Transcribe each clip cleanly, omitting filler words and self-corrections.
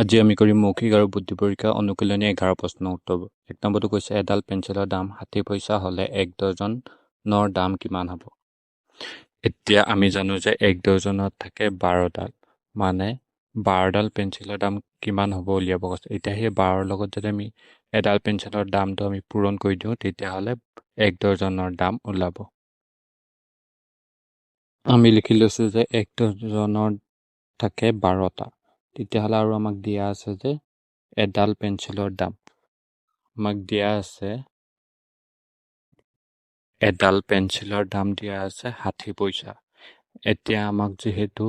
আজি আমি কৰিম মৌখিক আৰু বুদ্ধি পৰীক্ষা অনুশীলনী 11 প্ৰশ্নৰ উত্তৰ। 1 নম্বৰটো কৈছে এডাল পেঞ্চিলৰ দাম 60 পইচা হ'লে 1 ডজনৰ দাম কিমান হ'ব? এতিয়া আমি জানো যে 1 ডজনত থাকে 12ডাল, মানে 12ডাল পেঞ্চিলৰ দাম কিমান হ'ব উলিয়াব কৈছে। এতিয়া সেই 12ৰ লগত যদি আমি এডাল পেঞ্চিলৰ দামটো আমি পূৰণ কৰি দিওঁ তেতিয়াহ'লে 1 ডজনৰ দাম ওলাব। আমি লিখি লৈছোঁ যে 1 ডজনৰ থাকে 12টা। তেতিয়াহ'লে আৰু আমাক দিয়া আছে যে এডাল পেঞ্চিলৰ দাম আমাক দিয়া আছে এডাল পেঞ্চিলৰ দাম দিয়া আছে 60 পইচা। এতিয়া আমাক যিহেতু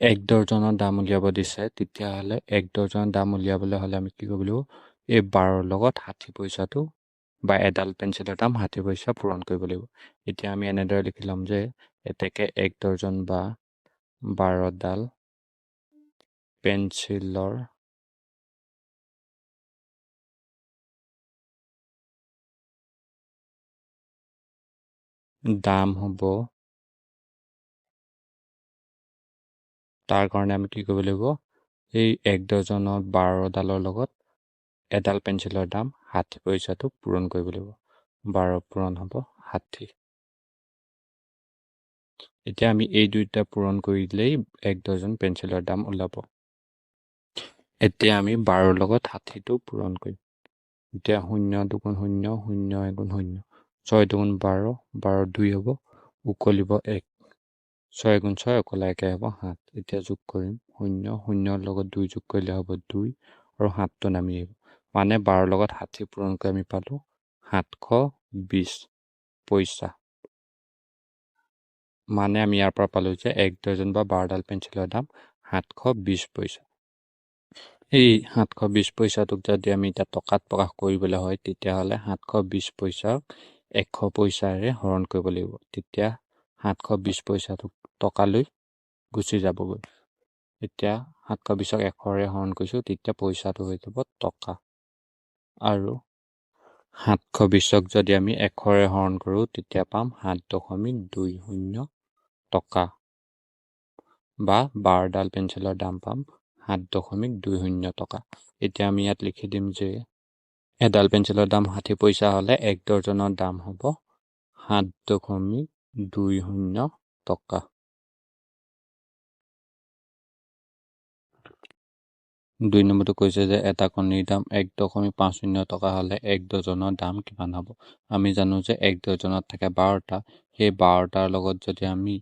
1 ডজনৰ দাম উলিয়াব দিছে, তেতিয়াহ'লে 1 ডজনৰ দাম উলিয়াবলৈ হ'লে আমি কি কৰিব লাগিব? এই 12ৰ লগত 60 পইচাটো বা এডাল পেঞ্চিলৰ দাম 60 পইচা পূৰণ কৰিব লাগিব। এতিয়া আমি এনেদৰে লিখি ল'ম যে এতেকে 1 ডজন বা 12ডাল পেঞ্চিলৰ দাম হ'ব, তাৰ কাৰণে আমি কি কৰিব লাগিব? এই 1 ডজনৰ 12ডালৰ লগত এডাল পেঞ্চিলৰ দাম 60 পইচাটো পূৰণ কৰিব লাগিব। 12 পূৰণ হ'ব 60। এতিয়া আমি এই দুইটা পূৰণ কৰি দিলেই 1 ডজন পেঞ্চিলৰ দাম ওলাব। এতিয়া আমি 12ৰ লগত 60টো পূৰণ কৰিম। এতিয়া 0 দুগুণ 0, 0 এগুণ 0, 6 দুগুণ 12, 12 2 হ'ব, উকলিব 1, 6 এগুণ 6, অকলা 1 হ'ব 7। এতিয়া যোগ কৰিম 0, 0ৰ লগত 2 যোগ কৰিলে হ'ব 2 আৰু 7টো নামি আহিব, মানে 12ৰ লগত 60 পূৰণ কৰি আমি পালোঁ 720 পইচা। মানে আমি ইয়াৰ পৰা পালোঁ যে 1 ডজন বা 12ডাল পেঞ্চিলৰ দাম 720 পইচা। এই 720 পইচাটোক যদি আমি এতিয়া টকাত প্ৰকাশ কৰিবলৈ হয়, তেতিয়াহ'লে 720 পইচাক 100 পইচাৰে হৰণ কৰিব লাগিব। তেতিয়া 720 পইচাটোক টকালৈ গুচি যাবগৈ। এতিয়া 720ক 100ৰে হৰণ কৰিছোঁ, তেতিয়া পইচাটো হৈ যাব টকা। আৰু 720ক যদি আমি 100ৰে হৰণ কৰোঁ, তেতিয়া পাম 7.20 টকা, বা 12ডাল পেঞ্চিলৰ দাম পাম 7.20 টকা। এতিয়া আমি ইয়াত লিখি দিম যে এডাল পেঞ্চিলৰ দাম 60 পইচা হ'লে 1 ডজনৰ দাম হ'ব 7.20 টকা। 2 নম্বৰটো কৈছে যে এটা কণীৰ দাম 1.50 টকা হ'লে 1 ডজনৰ দাম কিমান হ'ব? আমি জানো যে 1 ডজনত থাকে 12টা। সেই 12টাৰ লগত যদি আমি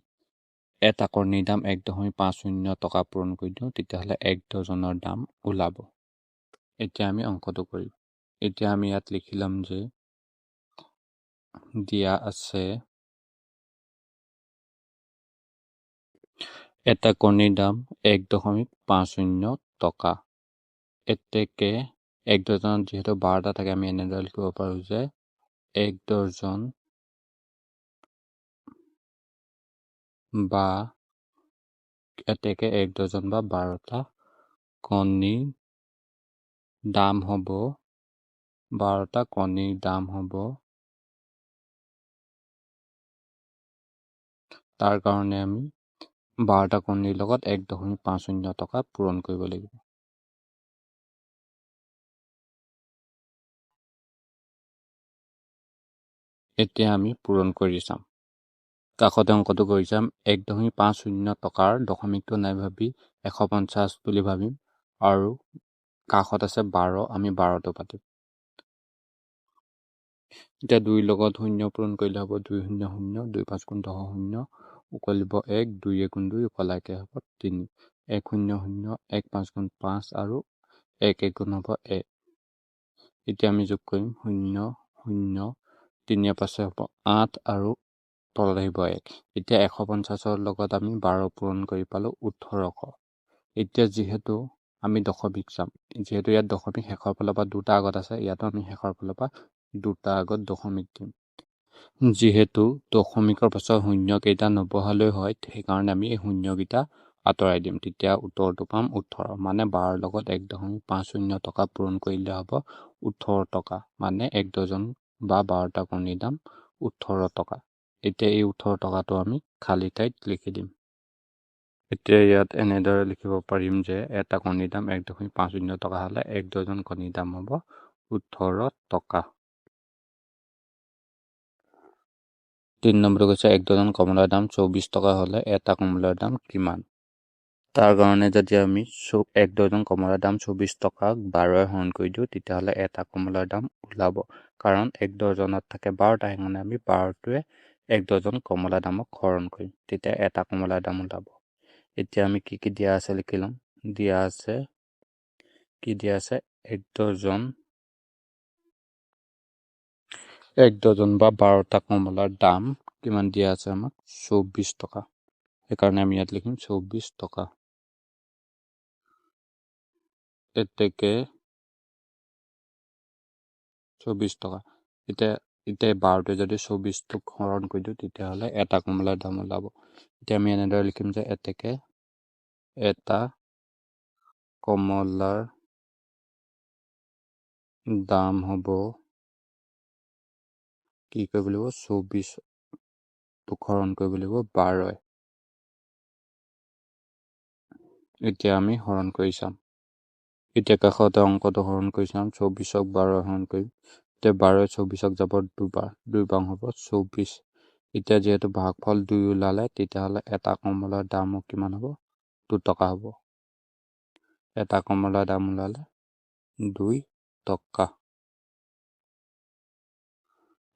এটা কণীৰ দাম 1.50 টকা পূৰণ কৰি দিওঁ, তেতিয়াহ'লে 1 ডজনৰ দাম ওলাব। এতিয়া আমি অংকটো কৰিম। এতিয়া আমি ইয়াত লিখি ল'ম যে দিয়া আছে এটা কণীৰ দাম 1.50 টকা। এতেকে 1 ডজনত যিহেতু 12টা থাকে, আমি এনেদৰে লিখিব পাৰোঁ যে 1 ডজন বা এতেকে 1 ডজন বা 12টা কণীৰ দাম হ'ব 12টা কণীৰ দাম হ'ব, তাৰ কাৰণে আমি 12টা কণীৰ লগত 1.50 টকা পূৰণ কৰিব লাগিব। এতিয়া আমি পূৰণ কৰি চাম। কাষতে অংকটো কৰি চাম। 1.50 টকাৰ দশমিকটো নাই ভাবি 150 বুলি ভাবিম, আৰু কাষত আছে 12, আমি 12টো পাতিম। এতিয়া 2ৰ লগত 0 পূৰণ কৰিলে হ'ব 2 0 0, 2 5 গুণ 10 0, উকলিব 1, 2 এগুণ 2, উকলা 1 হ'ব 3, 1 0 0, 1 5 গুণ 5 আৰু 1 এগুণ হ'ব 1। এতিয়া আমি যোগ কৰিম 0 0, 3 5 হ'ব 8 আৰু তলত আহিব 1। এতিয়া 150ৰ লগত আমি 12 পূৰণ কৰি পালোঁ 1800। এতিয়া যিহেতু আমি দশমিক চাম, যিহেতু ইয়াত দশমিক শেষৰ ফালৰ পৰা 2টা আগত আছে, ইয়াতো আমি শেষৰ ফালৰ পৰা 2টা আগত দশমিক দিম। যিহেতু দশমিকৰ পাছত শূন্য কেইটা নবহালৈ হয়, সেইকাৰণে আমি এই শূন্যকেইটা আঁতৰাই দিম। তেতিয়া উত্তৰটো পাম 18, মানে 12ৰ লগত 1.50 টকা পূৰণ কৰিলে হ'ব 18 টকা, মানে 1 ডজন বা 12টা কণীৰ দাম 18 টকা। এতিয়া এই 18 টকাটো আমি খালী ঠাইত লিখি দিম। এতিয়া ইয়াত এনেদৰে লিখিব পাৰিম যে এটা কণীৰ দাম 1.50 টকা হ'লে 1 ডজন কণীৰ দাম হ'ব 18 টকা। 3 নম্বৰটো কৈছে 1 ডজন কমলাৰ দাম 24 টকা হ'লে এটা কমলাৰ দাম কিমান? তাৰ কাৰণে যদি আমি 1 ডজন কমলাৰ দাম 24 টকাক 12 হৰণ কৰি দিওঁ তেতিয়াহ'লে এটা কমলাৰ দাম ওলাব। কাৰণ 1 ডজনত থাকে 12টা, সেইকাৰণে আমি 12টোৱে 1 ডজন কমলা দামক হৰণ কৰিম, তেতিয়া এটা কমলাৰ দাম ওলাব। এতিয়া আমি কি কি দিয়া আছে লিখি ল'ম। দিয়া আছে 1 ডজন বা 12টা কমলাৰ দাম কিমান দিয়া আছে আমাক 24 টকা। সেইকাৰণে আমি ইয়াত লিখিম 24 টকা। এতেকে 24 টকা। এতিয়া 12টোৱে যদি 24টোক হৰণ কৰি দিওঁ তেতিয়াহ'লে এটা কমলাৰ দাম ওলাব। এতিয়া আমি এনেদৰে লিখিম যে এতেকে এটা কমলাৰ দাম হ'ব কি কৰিব লাগিব 24টোক হৰণ কৰিব লাগিব 12। এতিয়া আমি হৰণ কৰি চাম। এতিয়া কাষতে অংকটো হৰণ কৰি চাম। 24ক 12 হৰণ কৰিম। এতিয়া 12 24ক যাব দুবাৰ, 2 বাৰ হ'ব 24। এতিয়া যিহেতু ভাগফল 2 ওলালে তেতিয়াহ'লে এটা কমলাৰ দাম কিমান হ'ব 2 টকা হ'ব। এটা কমলাৰ দাম ওলালে 2 টকা।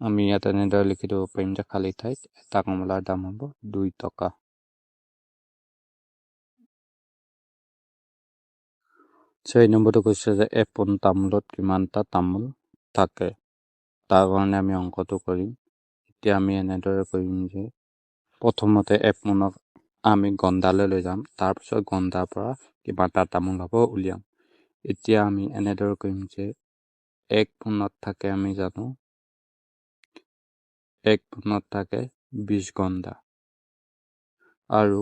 আমি ইয়াত এনেদৰে লিখি দিব পাৰিম যে খালী ঠাইত এটা কমলাৰ দাম হ'ব 2 টকা। 4 নম্বৰটো কৈছে যে এপোন তামোলত কিমানটা তামোল থাকে। তাৰ কাৰণে আমি অংকটো কৰিম। এতিয়া আমি এনেদৰে কৰিম যে প্ৰথমতে এপোনক আমি গন্ধালৈ লৈ যাম, তাৰপিছত গন্ধাৰ পৰা কিমানটা তামোল হ'ব উলিয়াম। এতিয়া আমি এনেদৰে কৰিম যে 1 পোনত থাকে, আমি জানো 1 পোনত থাকে 20 গন্ধা আৰু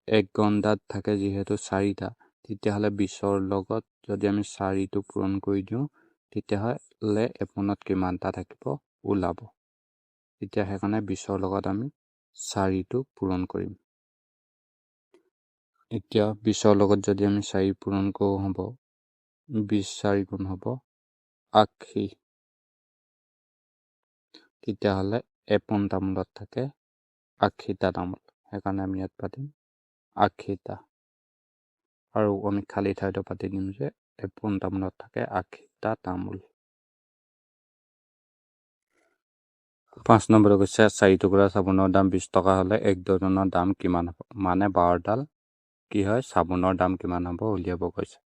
1 গন্ধাত থাকে যিহেতু 4টা, তেতিয়াহ'লে 20ৰ লগত যদি আমি 4টো পূৰণ কৰি দিওঁ তেতিয়াহ'লে এপোনত কিমানটা থাকিব ওলাব। এতিয়া সেইকাৰণে 20ৰ লগত আমি 4টো পূৰণ কৰিম। এতিয়া 20ৰ লগত যদি আমি 4 পূৰণ কৰোঁ হ'ব 20 4 গুণ হ'ব 80। তেতিয়াহ'লে এপোন তামোলত থাকে 80টা তামোল, সেইকাৰণে আমি ইয়াত পাতিম 80টা। আৰু আমি খালী ঠাইতো পাতি দিম যে এপোন তামোলত থাকে 80টা তামোল। 5 নম্বৰ কৈছে 4 টুকুৰা চাবোনৰ দাম 20 টকা হ'লে 1 ডজনৰ দাম কিমান হ'ব? মানে 12ডাল কি হয় চাবোনৰ দাম কিমান হ'ব উলিয়াব কৈছে।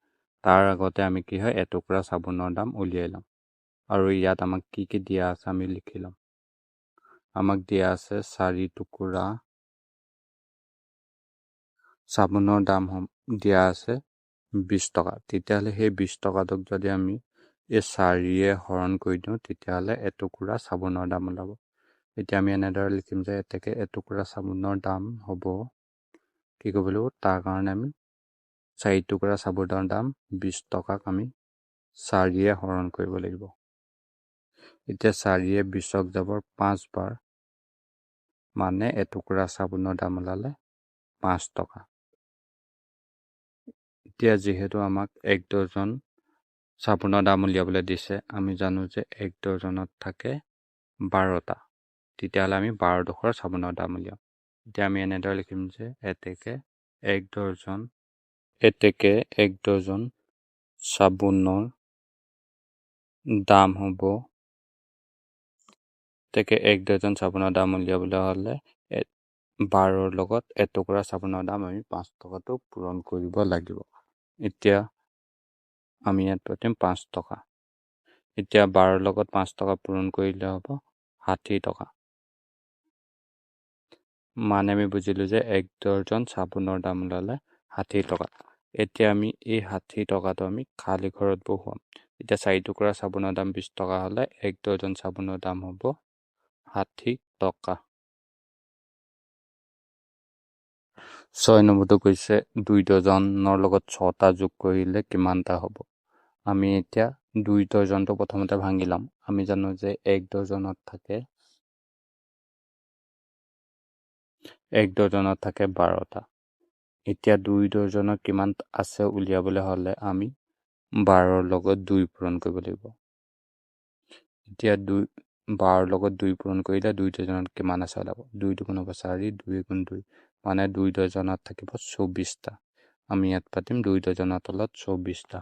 তাৰ আগতে আমি কি হয় এটুকুৰা চাবোনৰ দাম উলিয়াই ল'ম। আৰু ইয়াত আমাক কি কি দিয়া আছে আমি লিখি ল'ম। আমাক দিয়া আছে 4 টুকুৰা চাবোনৰ দাম দিয়া আছে 20 টকা। তেতিয়াহ'লে সেই 20 টকাটোক যদি আমি এই 4ৰে হৰণ কৰি দিওঁ তেতিয়াহ'লে এটুকুৰা চাবোনৰ দাম ওলাব। এতিয়া আমি এনেদৰে লিখিম যে এটুকুৰা চাবোনৰ দাম হ'ব কি কৰিব লাগিব, তাৰ কাৰণে আমি 4 টুকুৰা চাবোনৰ দাম 20 টকাক আমি 4ৰে হৰণ কৰিব লাগিব। এতিয়া 4ৰে 20ক যাব 5 বাৰ, মানে এটুকুৰা চাবোনৰ দাম ওলালে 5 টকা। এতিয়া যিহেতু আমাক 1 ডজন চাবোনৰ দাম উলিয়াবলৈ দিছে, আমি জানো যে 1 ডজনত থাকে 12টা, তেতিয়াহ'লে আমি 12 ডোখৰ চাবোনৰ দাম উলিয়াম। এতিয়া আমি এনেদৰে লিখিম যে এতেকে 1 ডজন চাবোনৰ দাম হ'ব 1 ডজন চাবোনৰ দাম উলিয়াবলৈ হ'লে 12ৰ লগত এটুকুৰা চাবোনৰ দাম আমি 5 টকাটো পূৰণ কৰিব লাগিব। এতিয়া আমি ইয়াত পাতিম 5 টকা। এতিয়া 12ৰ লগত 5 টকা পূৰণ কৰিলে হ'ব 60 টকা। মানে আমি বুজিলোঁ যে 1 ডজন চাবোনৰ দাম ওলালে 60 টকা। এতিয়া আমি এই 60 টকাটো আমি খালী ঘৰত বহুৱাম। এতিয়া 4 টুকুৰা চাবোনৰ দাম 20 টকা হ'লে 1 ডজন চাবোনৰ দাম হ'ব 60 টকা। 6 নম্বৰটো কৈছে 2 ডজনৰ লগত 6টা যোগ কৰিলে কিমানটা হ'ব? আমি এতিয়া 2 ডজনটো প্ৰথমতে ভাঙি ল'ম। আমি জানো যে 1 ডজনত থাকে 12টা। এতিয়া 2 ডজনৰ কিমান আছে উলিয়াবলৈ হ'লে আমি 12ৰ লগত 2 পূৰণ কৰিব লাগিব। এতিয়া 12ৰ লগত 2 পূৰণ কৰিলে 2 ডজনত কিমান আছে ওলাব। 2 দুগুণ হ'ব 4, 2 গুণ 2 মানে 2 ডজনত থাকিব 24টা। আমি ইয়াত পাতিম 2 ডজনৰ তলত 24টা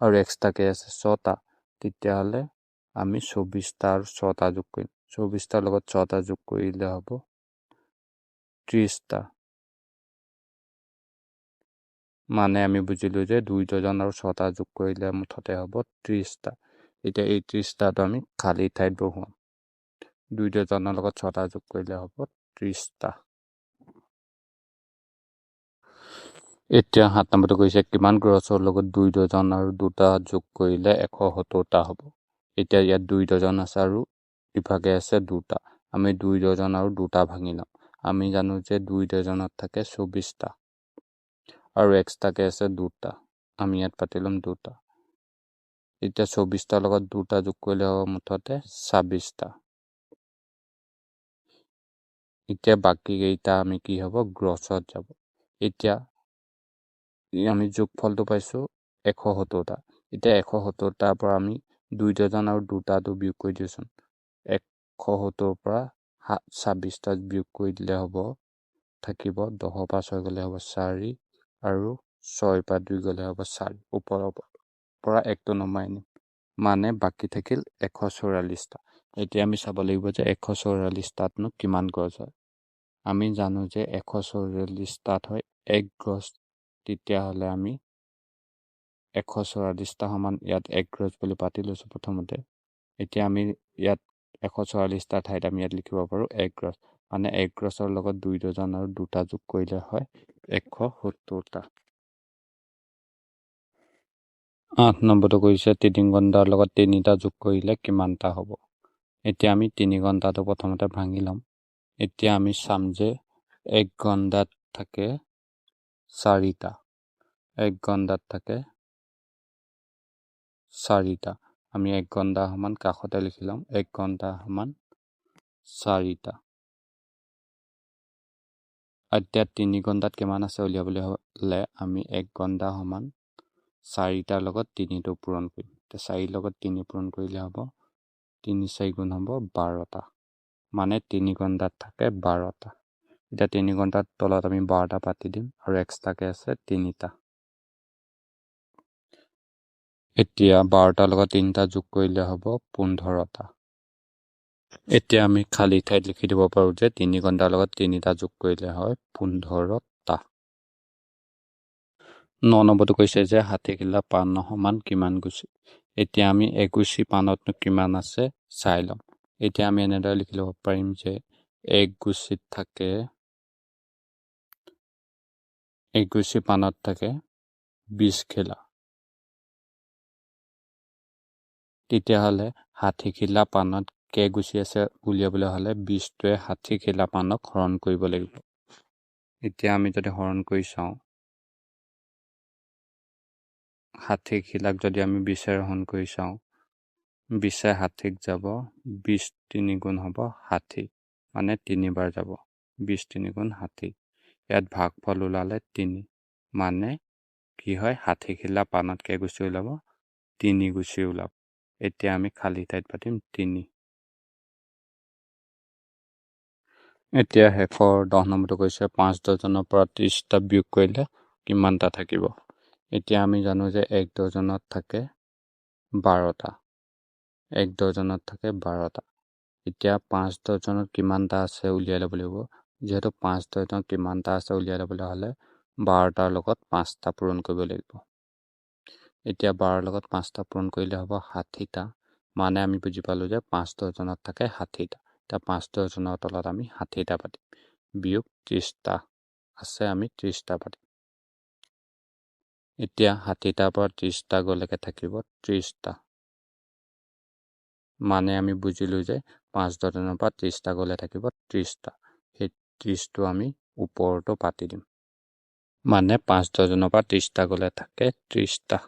আৰু এক্সট্ৰাকে আছে 6টা। তেতিয়াহ'লে আমি 24টা আৰু 6টা যোগ কৰিম। 24টাৰ লগত 6টা যোগ কৰিলে হ'ব 30টা। মানে আমি বুজিলো যে 2 ডজন আৰু 6টা যোগ কৰিলে মুঠতে হ'ব 30টা। এতিয়া এই 30টাটো আমি খালী ঠাইত বহুৱাম। 2 ডজনৰ লগত 6টা যোগ কৰিলে হ'ব 30টা। এতিয়া 7 নম্বৰটো কৈছে কিমান গ্ৰছৰ লগত 2 ডজন আৰু 2টা যোগ কৰিলে 170টা হ'ব। এতিয়া ইয়াত 2 ডজন আছে আৰু ইভাগে আছে 2টা। আমি 2 ডজন আৰু 2টা ভাঙি লম। আমি জানো যে 2 ডজনত থাকে 24টা আৰু এক্সট্ৰাকে আছে 2টা। আমি ইয়াত পাতি ল'ম 2টা। এতিয়া 24টাৰ লগত 2টা যোগ কৰিলে হ'ব মুঠতে 26টা। এতিয়া বাকী কেইটা আমি কি হ'ব গ্ৰছত যাব। এতিয়া আমি যোগফলটো পাইছোঁ 170টা। এতিয়া 170টাৰ পৰা আমি 2 ডজন আৰু 2টাটো বিয়োগ কৰি দিওঁচোন। 170ৰ পৰা 26টা বিয়োগ কৰি দিলে হ'ব থাকিব 10 পৰা 6 গ'লে হ'ব 4 আৰু 6 পৰা 2 গ'লে হ'ব 4। ওপৰৰ পৰা 1টো নমাই নিম মানে বাকী থাকিল 144টা। এতিয়া আমি চাব লাগিব যে 144টাতনো কিমান গছ হয়। আমি জানো যে 144টাত হয় 1 গছ। তেতিয়াহ'লে আমি 144টা সমান ইয়াত 1 গছ বুলি পাতি লৈছোঁ প্ৰথমতে। এতিয়া আমি ইয়াত 144টা ঠাইত আমি ইয়াত লিখিব পাৰোঁ 1 গছ। মানে 1 গছৰ লগত 2 ডজন আৰু 2টা যোগ কৰিলে হয় 170টা। 8 নম্বৰটো কৈছে 3 ঘণ্টাৰ লগত 3টা যোগ কৰিলে কিমানটা হ'ব। এতিয়া আমি 3 ঘণ্টাটো প্ৰথমতে ভাঙি ল'ম। এতিয়া আমি চাম যে 1 ঘণ্টাত থাকে 4টা। 1 ঘণ্টাত থাকে 4টা। আমি 1 ঘণ্টা সমান কাষতে লিখি ল'ম 1 ঘণ্টা সমান 4টা। এতিয়া 3 ঘণ্টাত কিমান আছে উলিয়াবলৈ হ'লে আমি 1 ঘণ্টা সমান 4টাৰ লগত 3টো পূৰণ কৰিম। এতিয়া 4ৰ লগত 3 পূৰণ কৰিলে হ'ব 3 4 গুণ হ'ব 12টা। মানে 3 ঘণ্টাত থাকে 12টা। এতিয়া 3 ঘণ্টাত তলত আমি 12টা পাতি দিম আৰু এক্সট্ৰাকে আছে 3টা। এতিয়া 12টাৰ লগত 3টা যোগ কৰিলে হ'ব 15টা। এতিয়া আমি খালী ঠাইত লিখি দিব পাৰোঁ যে 3 ঘণ্টাৰ লগত 3টা যোগ কৰিলে হয় 15টা। 9 নম্বৰটো কৈছে যে 60 কিলা পাণ সমান কিমান গুছি। এতিয়া আমি এগুছি পাণতনো কিমান আছে চাই ল'ম। এতিয়া আমি এনেদৰে লিখি ল'ব পাৰিম যে এক গুছি পাণত থাকে 20 খিলা। তেতিয়াহ'লে 60 খিলা পাণত কেইগুছি আছে উলিয়াবলৈ হ'লে 20টোৱে 60 খিলা পাণক হৰণ কৰিব লাগিব। এতিয়া আমি যদি হৰণ কৰি চাওঁ 60 খিলাক যদি আমি 20ৰে হৰণ কৰি চাওঁ 20ে 60ক যাব 20 3 গুণ হ'ব 60 মানে 3 বাৰ যাব 20 3 গুণ 60। ইয়াত ভাগফল ওলালে 3 মানে কি হয় 60 খিলা পাণত কেইগুছি ওলাব 3 গুছি ওলাব। এতিয়া আমি খালী ঠাইত পাতিম 3। এতিয়া শেষৰ 10 নম্বৰটো কৈছে 5 ডজনৰ পৰা 30টা বিয়োগ কৰিলে কিমানটা থাকিব। এতিয়া আমি জানো যে 1 ডজনত থাকে 12টা। 1 ডজনত থাকে 12টা। এতিয়া 5 ডজনত কিমানটা আছে উলিয়াই ল'ব লাগিব। যিহেতু 5 ডজনত কিমানটা আছে উলিয়াই ল'বলৈ হ'লে 12টাৰ লগত 5টা পূৰণ কৰিব লাগিব। এতিয়া 12ৰ লগত 5টা পূৰণ কৰিলে হ'ব 60টা। মানে আমি বুজি পালোঁ যে 5 ডজনত থাকে 60টা। এতিয়া 5 ডজনৰ তলত আমি 60টা পাতিম। বিয়োগ 30টা আছে আমি 30টা পাতিম। এতিয়া 60টাৰ পৰা 30টা গ'লেকে থাকিব 30টা। মানে আমি বুজিলোঁ যে 5 ডজনৰ পৰা 30টা গ'লে থাকিব 30টা। সেই 30টো আমি ওপৰতো পাতি দিম। মানে 5 ডজনৰ পৰা 30টা গ'লে থাকে 30টা।